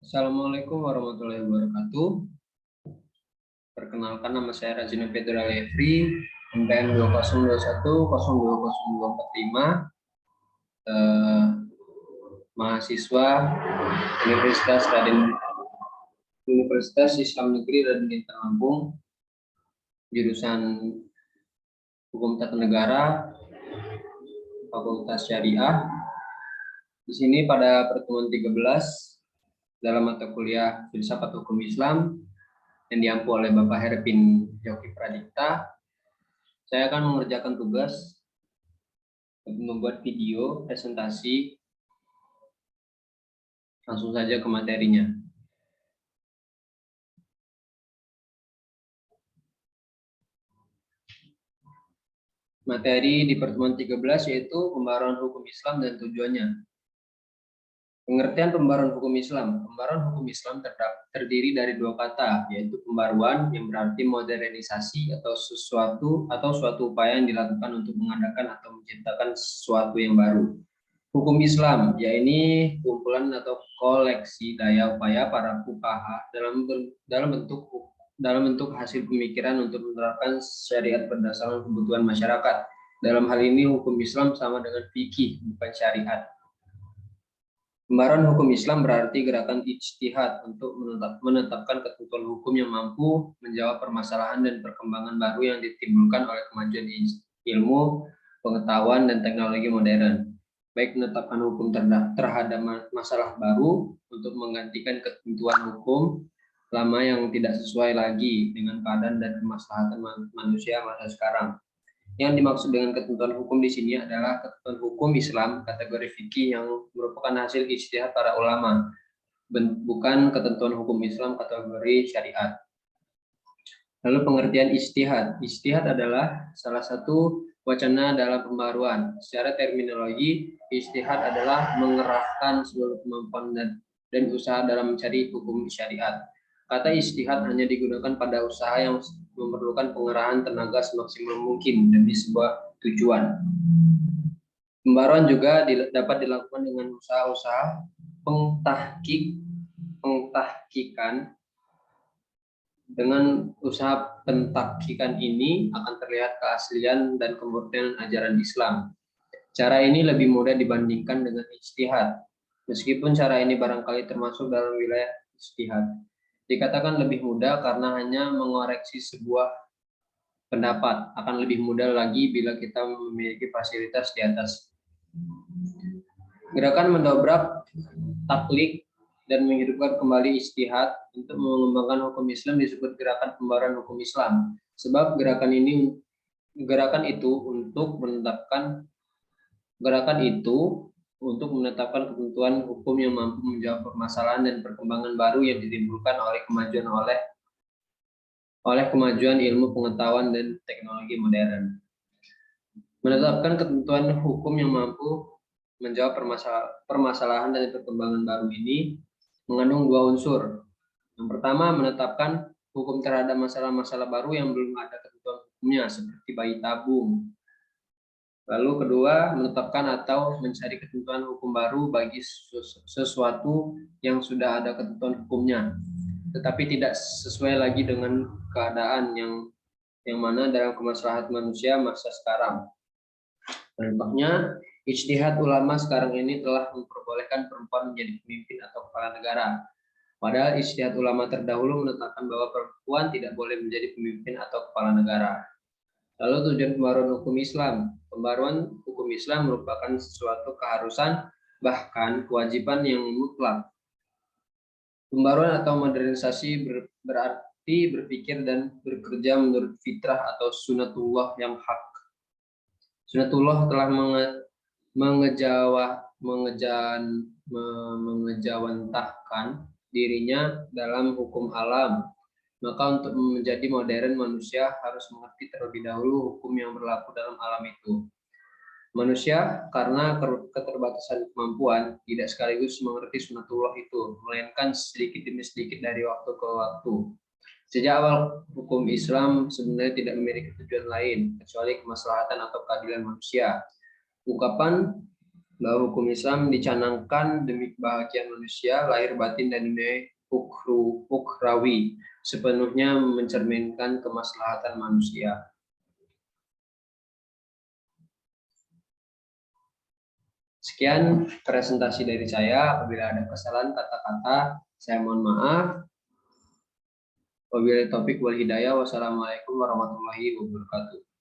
Assalamualaikum warahmatullahi wabarakatuh. Perkenalkan, nama saya Rajino Pedro Alefri, NPM 2021020245, mahasiswa Universitas Islam Negeri Raden Intan Lampung, jurusan Hukum Tata Negara, Fakultas Syariah. Di sini pada pertemuan 13 dalam mata kuliah Filsafat Hukum Islam yang diampu oleh Bapak Herpin Yogi Pradipta, saya akan mengerjakan tugas membuat video presentasi. Langsung saja ke materinya. Materi di pertemuan 13 yaitu pembaruan hukum Islam dan tujuannya. Pengertian pembaruan hukum Islam. Pembaruan hukum Islam terdiri dari dua kata, yaitu pembaruan yang berarti modernisasi atau suatu upaya yang dilakukan untuk mengadakan atau menciptakan sesuatu yang baru. Hukum Islam, yaitu kumpulan atau koleksi daya upaya para fuqaha dalam bentuk hasil pemikiran untuk menerapkan syariat berdasarkan kebutuhan masyarakat. Dalam hal ini hukum Islam sama dengan fikih, bukan syariat. Pembaruan hukum Islam berarti gerakan ijtihad untuk menetapkan ketentuan hukum yang mampu menjawab permasalahan dan perkembangan baru yang ditimbulkan oleh kemajuan ilmu, pengetahuan, dan teknologi modern. Baik menetapkan hukum terhadap masalah baru untuk menggantikan ketentuan hukum lama yang tidak sesuai lagi dengan keadaan dan kemaslahatan manusia masa sekarang. Yang dimaksud dengan ketentuan hukum di sini adalah ketentuan hukum Islam kategori fikih yang merupakan hasil ijtihad para ulama, bukan ketentuan hukum Islam kategori syariat. Lalu pengertian ijtihad. Ijtihad adalah salah satu wacana dalam pembaruan. Secara terminologi, ijtihad adalah mengerahkan seluruh kemampuan dan usaha dalam mencari hukum syariat. Kata ijtihad hanya digunakan pada usaha yang memerlukan pengerahan tenaga semaksimal mungkin demi sebuah tujuan. Pembaruan juga dapat dilakukan dengan usaha-usaha pentahkikan. Dengan usaha pentahkikan ini akan terlihat keaslian dan kemurnian ajaran Islam. Cara ini lebih mudah dibandingkan dengan ijtihad. Meskipun cara ini barangkali termasuk dalam wilayah ijtihad. Dikatakan lebih mudah karena hanya mengoreksi sebuah pendapat. Akan lebih mudah lagi bila kita memiliki fasilitas di atas. Gerakan mendobrak, taklid, dan menghidupkan kembali ijtihad untuk mengembangkan hukum Islam disebut gerakan pembaruan hukum Islam. Sebab gerakan itu untuk menetapkan ketentuan hukum yang mampu menjawab permasalahan dan perkembangan baru yang ditimbulkan oleh kemajuan ilmu pengetahuan dan teknologi modern. Menetapkan ketentuan hukum yang mampu menjawab permasalahan dan perkembangan baru ini mengandung dua unsur. Yang pertama, menetapkan hukum terhadap masalah-masalah baru yang belum ada ketentuan hukumnya, seperti bayi tabung. Lalu kedua, menetapkan atau mencari ketentuan hukum baru bagi sesuatu yang sudah ada ketentuan hukumnya, tetapi tidak sesuai lagi dengan keadaan yang mana dalam kemaslahatan manusia masa sekarang. Contohnya, ijtihad ulama sekarang ini telah memperbolehkan perempuan menjadi pemimpin atau kepala negara. Padahal ijtihad ulama terdahulu menetapkan bahwa perempuan tidak boleh menjadi pemimpin atau kepala negara. Lalu tujuan pembaruan hukum Islam. Pembaruan hukum Islam merupakan suatu keharusan, bahkan kewajiban yang mutlak. Pembaruan atau modernisasi berarti berpikir dan bekerja menurut fitrah atau sunatullah yang hak. Sunatullah telah mengejawantahkan dirinya dalam hukum alam. Maka untuk menjadi modern, manusia harus mengerti terlebih dahulu hukum yang berlaku dalam alam itu. Manusia karena keterbatasan kemampuan tidak sekaligus mengerti sunatullah itu, melainkan sedikit demi sedikit dari waktu ke waktu. Sejak awal, hukum Islam sebenarnya tidak memiliki tujuan lain kecuali kemaslahatan atau keadilan manusia. Ungkapan bahwa hukum Islam dicanangkan demi kebahagiaan manusia, lahir batin dan dunia ukhrawi, sepenuhnya mencerminkan kemaslahatan manusia. Sekian presentasi dari saya. Apabila ada kesalahan kata-kata, saya mohon maaf. Wabillahi taufik wal hidayah. Wassalamualaikum warahmatullahi wabarakatuh.